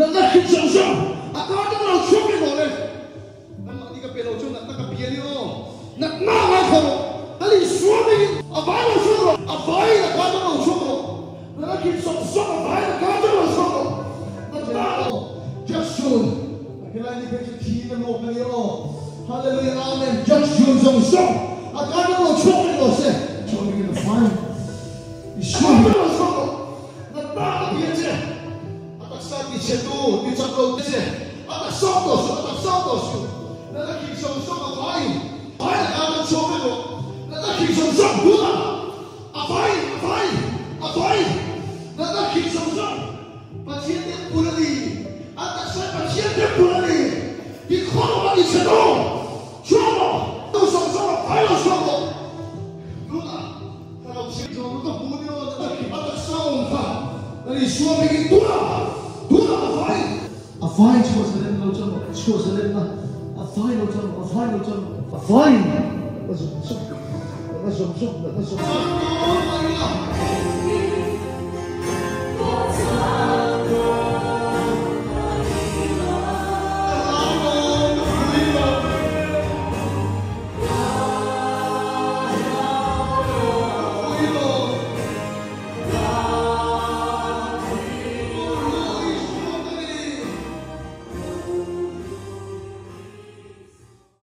那很享受，啊，他这么说给我嘞，那么你个别老兄那个别的哦，那还可能，那你说明啊，白了说了，啊，白的他这么说了，那很爽啊，白的他这么说了，那just soon， 原来你可以去提的我朋友，哈利路亚阿门 ，just soon 这么说，啊，他这么说给我是，说明你的反应，你说这么说了，那别这。以前都你讲到这些，啊，那少多少，那其实上个反应，反应啱啱錯咩個？那其實上好啦，啊反應，那其實上把錢點不能理，啊，但是把錢點不能理，你看到把你錢到，說了，都上了，還要說了，對啦，看到錢上那個不掉，那上看，那你說明你對了。A fine 錯實你冇進步，錯實你嘛。A fine 冇進步，A fine 冇進步。A fine，那什麼？